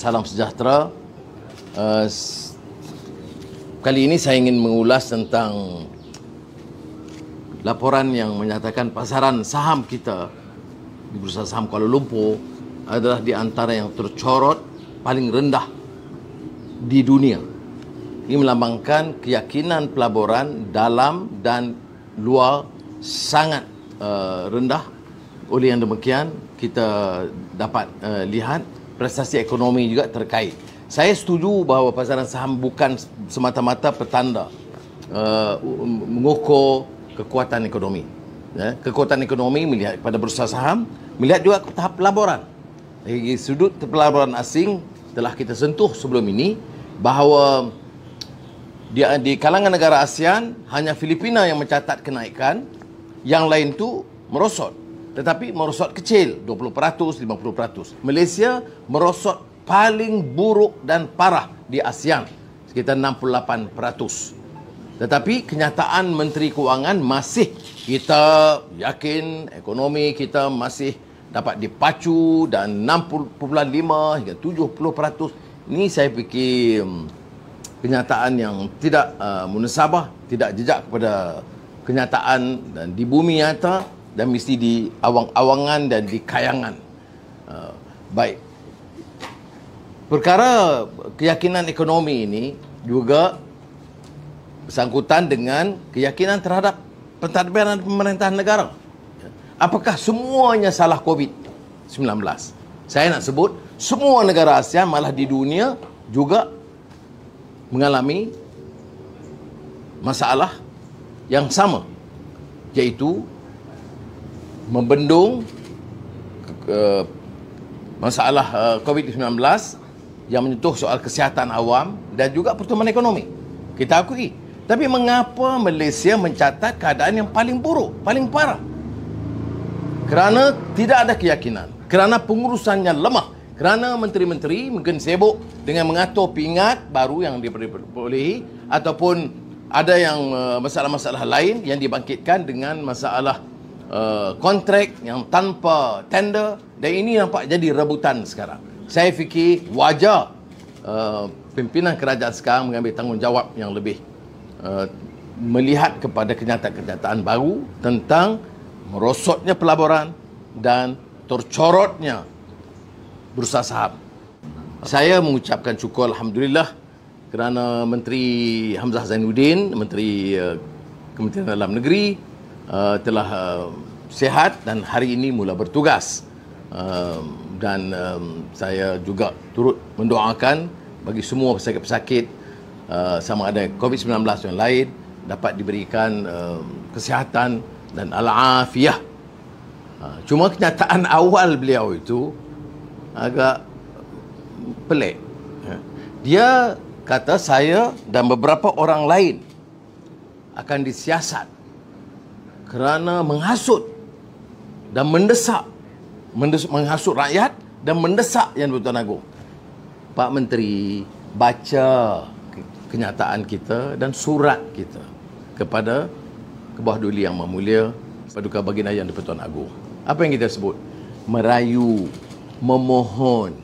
salam sejahtera. Kali ini saya ingin mengulas tentang laporan yang menyatakan pasaran saham kita di Bursa Saham Kuala Lumpur adalah di antara yang tercorot paling rendah di dunia. Ini melambangkan keyakinan pelaburan dalam dan luar sangat rendah. Oleh yang demikian, kita dapat lihat prestasi ekonomi juga terkait. Saya setuju bahawa pasaran saham bukan semata-mata petanda mengukur kekuatan ekonomi. Kekuatan ekonomi melihat pada bursa saham, melihat juga tahap pelaburan. Dari sudut pelaburan asing telah kita sentuh sebelum ini bahawa di kalangan negara ASEAN hanya Filipina yang mencatat kenaikan, yang lain tu merosot. Tetapi merosot kecil, 20%, 50%. Malaysia merosot paling buruk dan parah di ASEAN, sekitar 68%. Tetapi kenyataan Menteri Kewangan masih, kita yakin ekonomi kita masih dapat dipacu dan 6.5 hingga 70%. Ini saya fikir kenyataan yang tidak munasabah, tidak jejak kepada kenyataan dan di bumi nyata, dan mesti di awang-awangan dan di kayangan. Baik. Perkara keyakinan ekonomi ini juga bersangkutan dengan keyakinan terhadap pentadbiran pemerintahan negara. Apakah semuanya salah COVID-19? Saya nak sebut, semua negara ASEAN malah di dunia juga mengalami masalah yang sama, iaitu membendung masalah COVID-19 yang menyentuh soal kesihatan awam dan juga pertumbuhan ekonomi. Kita akui. Tapi mengapa Malaysia mencatat keadaan yang paling buruk, paling parah? Kerana tidak ada keyakinan, kerana pengurusannya lemah, kerana menteri-menteri mungkin sibuk dengan mengatur pingat baru yang diperolehi, ataupun ada yang masalah-masalah lain yang dibangkitkan dengan masalah kontrak yang tanpa tender, dan ini nampak jadi rebutan sekarang. Saya fikir wajar pimpinan kerajaan sekarang mengambil tanggungjawab yang lebih, melihat kepada kenyataan-kenyataan baru tentang merosotnya pelaburan dan tercorotnya bursa saham. Saya mengucapkan syukur Alhamdulillah kerana Menteri Hamzah Zainuddin, Menteri Kementerian Dalam Negeri, telah sihat dan hari ini mula bertugas. Dan saya juga turut mendoakan bagi semua pesakit-pesakit, sama ada COVID-19 yang lain, dapat diberikan kesihatan dan al-afiyah. Cuma kenyataan awal beliau itu agak pelik. Dia kata saya dan beberapa orang lain akan disiasat kerana menghasut dan menghasut rakyat dan mendesak Yang di-Pertuan Agong. Pak Menteri, baca kenyataan kita dan surat kita kepada Kebawah Duli Yang Maha Mulia, Paduka Baginda Yang di-Pertuan Agong. Apa yang kita sebut? Merayu, memohon,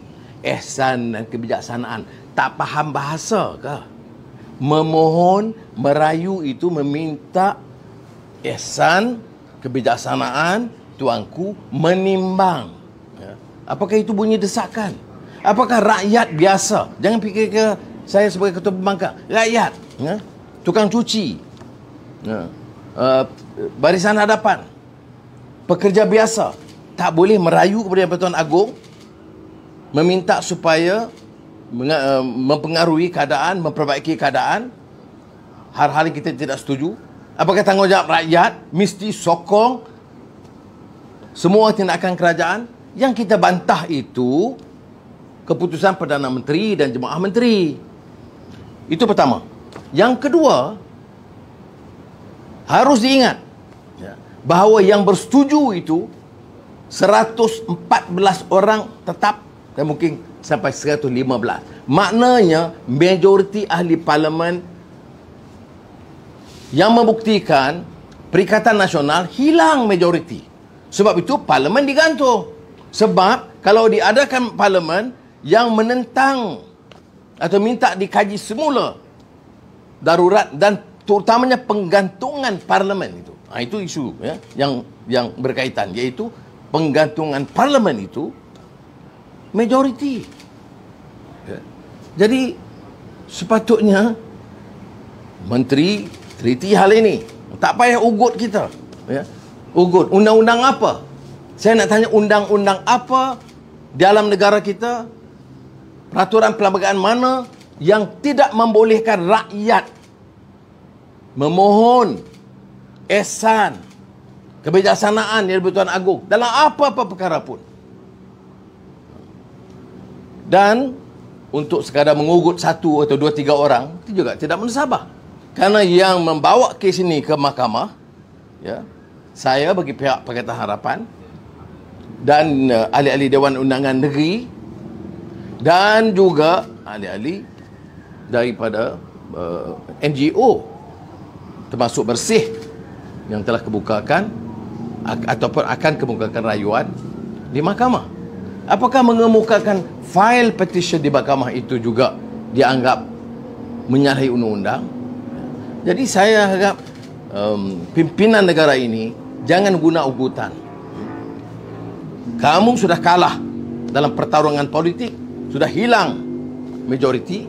ihsan dan kebijaksanaan. Tak faham bahasa ke? Memohon, merayu itu meminta ihsan, kebijaksanaan, tuanku, menimbang. Apakah itu bunyi desakan? Apakah rakyat biasa? Jangan fikir ke saya sebagai ketua pembangkang. Rakyat, tukang cuci, barisan hadapan, pekerja biasa tak boleh merayu kepada Yang Pertuan Agong meminta supaya mempengaruhi keadaan, memperbaiki keadaan, hal-hal yang kita tidak setuju. Apakah tanggungjawab rakyat mesti sokong semua tindakan kerajaan? Yang kita bantah itu keputusan Perdana Menteri dan Jemaah Menteri. Itu pertama. Yang kedua, harus diingat bahawa yang bersetuju itu 114 orang tetap dan mungkin sampai 115. Maknanya majoriti ahli parlimen yang membuktikan Perikatan Nasional hilang majoriti. Sebab itu parlimen digantung. Sebab kalau diadakan parlimen yang menentang atau minta dikaji semula darurat dan terutamanya penggantungan parlimen itu. Itu isu ya, yang berkaitan, iaitu penggantungan parlimen itu majoriti. Ya. Jadi sepatutnya menteri teliti hal ini. Tak payah ugut kita. Ya. Ugut undang-undang apa? Saya nak tanya, undang-undang apa dalam negara kita, peraturan perlembagaan mana yang tidak membolehkan rakyat memohon ihsan kebijaksanaan dari Tuan Agung dalam apa-apa perkara pun. Dan untuk sekadar mengugut satu atau dua tiga orang itu juga tidak menasabah. Karena yang membawa kes ini ke mahkamah, ya, saya bagi pihak Pakatan Harapan dan ahli-ahli Dewan Undangan Negeri dan juga ahli-ahli daripada NGO termasuk Bersih yang telah kebukakan ataupun akan kebukakan rayuan di mahkamah. Apakah mengemukakan fail petition di mahkamah itu juga dianggap menyalahi undang-undang? Jadi saya harap pimpinan negara ini jangan guna ugutan. Kamu sudah kalah dalam pertarungan politik, sudah hilang majoriti.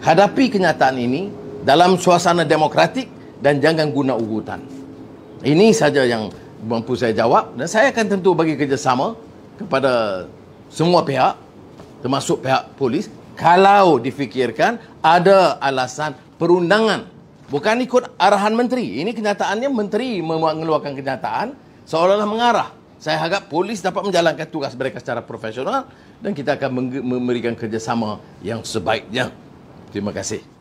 Hadapi kenyataan ini dalam suasana demokratik dan jangan guna ugutan. Ini saja yang mampu saya jawab, dan saya akan tentu bagi kerjasama kepada semua pihak, termasuk pihak polis, kalau difikirkan ada alasan perundangan. Bukan ikut arahan menteri. Ini kenyataannya menteri mengeluarkan kenyataan seolah-olah mengarah. Saya harap polis dapat menjalankan tugas mereka secara profesional dan kita akan memberikan kerjasama yang sebaiknya. Terima kasih.